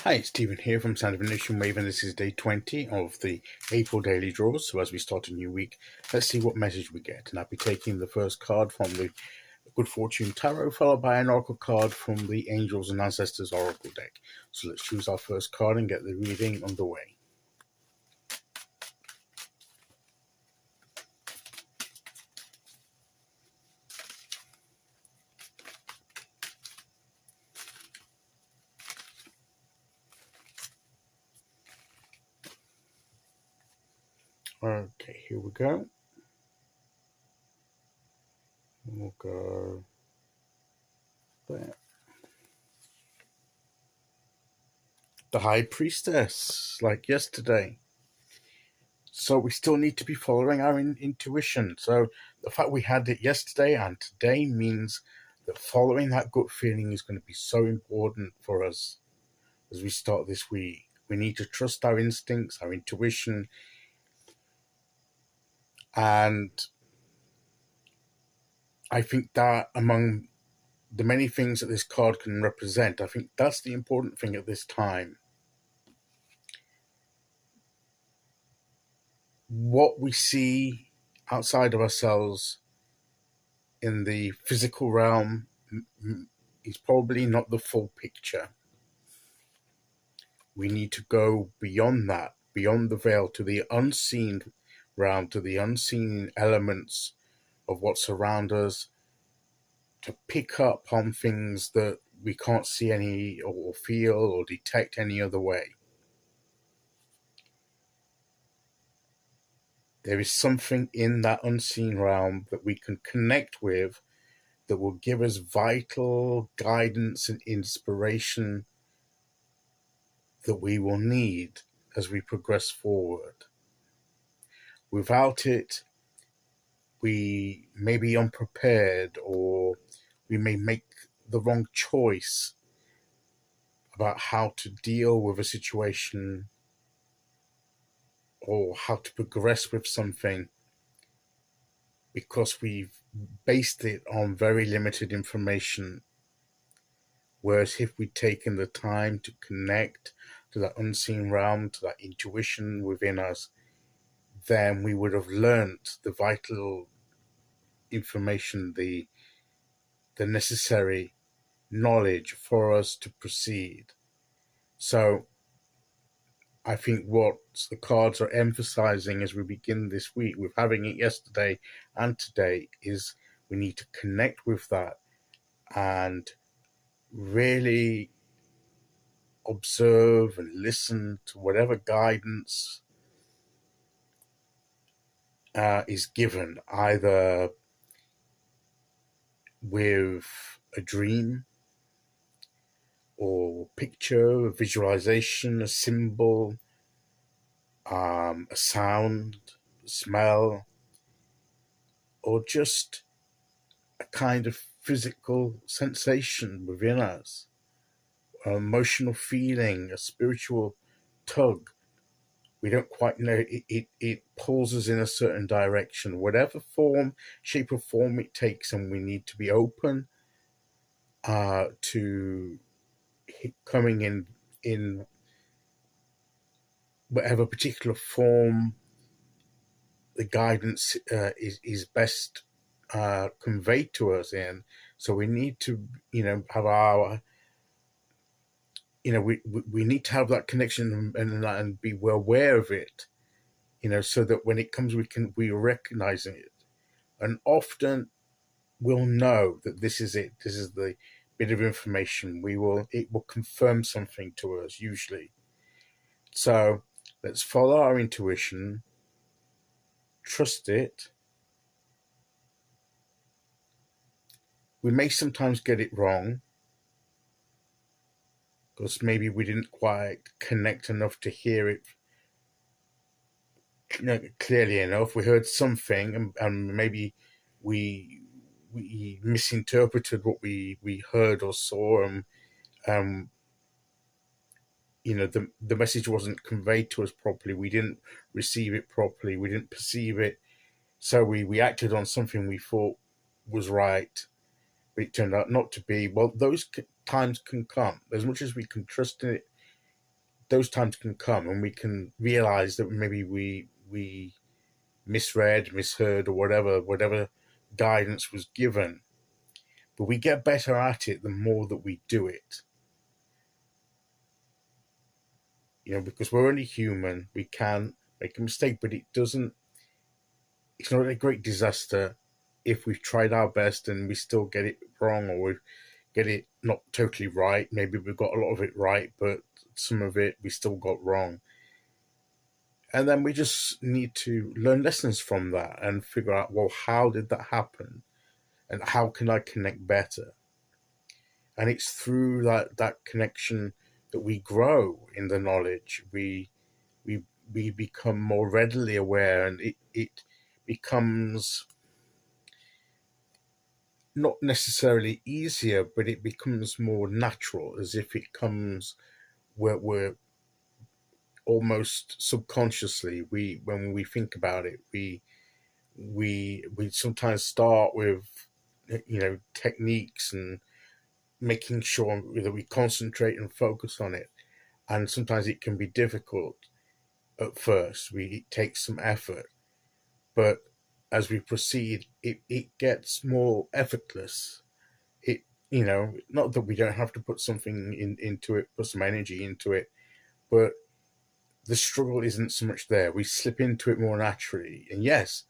Hi, it's Stephen here from Sound of a Nation Wave, and this is day 20 of the April Daily Draws. So as we start a new week, let's see what message we get. And I'll be taking the first card from the Good Fortune Tarot, followed by an Oracle card from the Angels and Ancestors Oracle deck. So let's choose our first card and get the reading underway. Okay, here we go. We'll go there. The High Priestess, like yesterday. So we still need to be following our intuition. So the fact we had it yesterday and today means that following that gut feeling is going to be so important for us as we start this week. We need to trust our instincts, our intuition, and I think that among the many things that this card can represent, I think that's the important thing at this time. What we see outside of ourselves in the physical realm is probably not the full picture. We need to go beyond that, beyond the veil, to the unseen realm, to the unseen elements of what's around us, to pick up on things that we can't see any or feel or detect any other way. There is something in that unseen realm that we can connect with that will give us vital guidance and inspiration that we will need as we progress forward. Without it, we may be unprepared, or we may make the wrong choice about how to deal with a situation or how to progress with something, because we've based it on very limited information. Whereas if we'd taken the time to connect to that unseen realm, to that intuition within us, then we would have learnt the vital information, the necessary knowledge for us to proceed. So I think what the cards are emphasizing as we begin this week, with having it yesterday and today, is we need to connect with that and really observe and listen to whatever guidance is given, either with a dream or picture, a visualization, a symbol, a sound, a smell, or just a kind of physical sensation within us, an emotional feeling, a spiritual tug. We don't quite know. It pulls us in a certain direction, whatever form, shape or form it takes, and we need to be open to coming in whatever particular form the guidance is best conveyed to us in. So we need to, have our, we need to have that connection and be well aware of it, so that when it comes, we recognize it, and often we'll know that this is it. This is the bit of information it will confirm something to us usually. So let's follow our intuition, trust it. We may sometimes get it wrong because maybe we didn't quite connect enough to hear it clearly enough. We heard something, and maybe we misinterpreted what we heard or saw, and the message wasn't conveyed to us properly. We didn't receive it properly. We didn't perceive it. So we acted on something we thought was right, but it turned out not to be. Well, those times can come. As much as we can trust in it, those times can come and we can realize that maybe we misread, misheard, or whatever guidance was given. But we get better at it the more that we do it. Because we're only human, we can make a mistake, but it's not a great disaster if we've tried our best and we still get it wrong, or we get it not totally right. Maybe we've got a lot of it right, but some of it we still got wrong. And then we just need to learn lessons from that and figure out, well, how did that happen? And how can I connect better? And it's through that connection that we grow in the knowledge. We become more readily aware, and it becomes not necessarily easier, but it becomes more natural, as if it comes where we're almost subconsciously. When we think about it, we sometimes start with techniques and making sure that we concentrate and focus on it, and sometimes it can be difficult at first. It takes some effort, but as we proceed, it gets more effortless. Not that we don't have to put something into it, put some energy into it, but the struggle isn't so much there. We slip into it more naturally. And yes,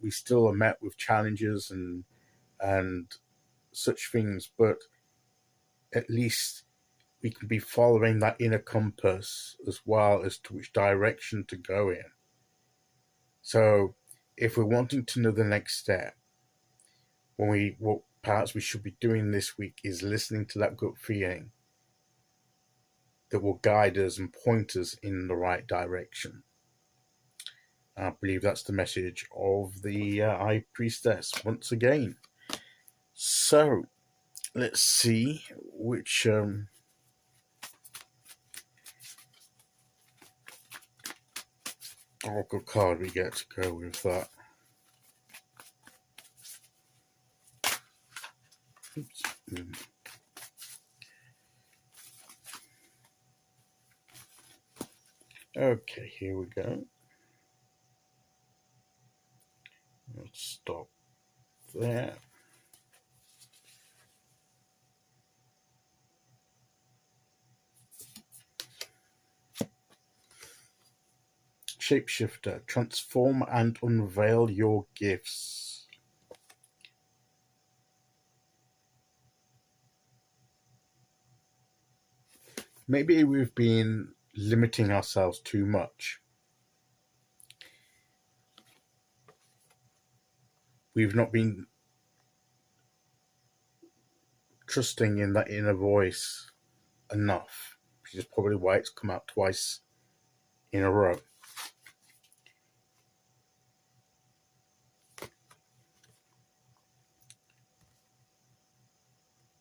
we still are met with challenges and such things, but at least we can be following that inner compass as well as to which direction to go in. So if we're wanting to know the next step, what perhaps we should be doing this week is listening to that gut feeling that will guide us and point us in the right direction. I believe that's the message of the High Priestess once again. So let's see which oracle card we get to go with that. Oops. Okay, here we go. Let's stop there. Shapeshifter, transform and unveil your gifts. Maybe we've been limiting ourselves too much. We've not been trusting in that inner voice enough, which is probably why it's come out twice in a row.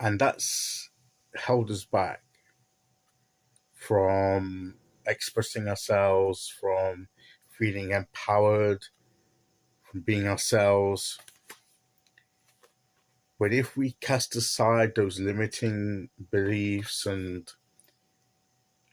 And that's held us back from expressing ourselves, from feeling empowered, from being ourselves. But if we cast aside those limiting beliefs and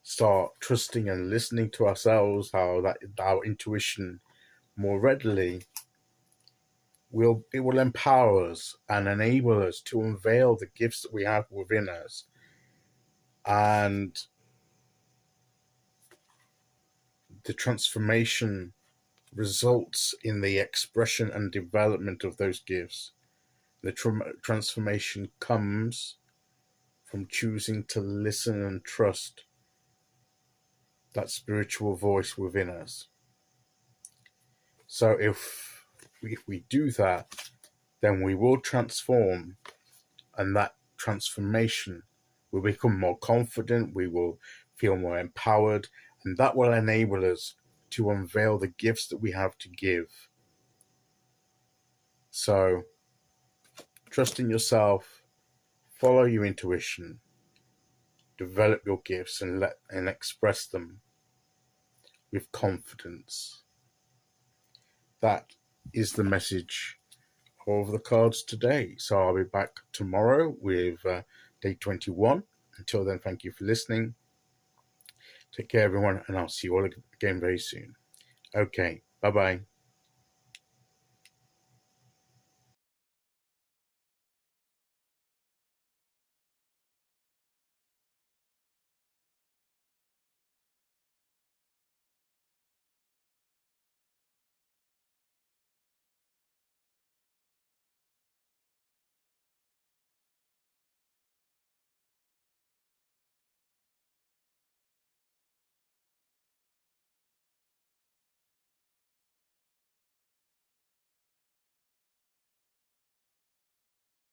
start trusting and listening to ourselves, our intuition more readily, it will empower us and enable us to unveil the gifts that we have within us. And the transformation results in the expression and development of those gifts. The transformation comes from choosing to listen and trust that spiritual voice within us. So if we do that, then we will transform, and that transformation will become more confident, we will feel more empowered, and that will enable us to unveil the gifts that we have to give. So trust in yourself, follow your intuition, develop your gifts and express them with confidence. That is the message of the cards today. So I'll be back tomorrow with day 21. Until then, thank you for listening. Take care, everyone, and I'll see you all again very soon. Okay, bye bye.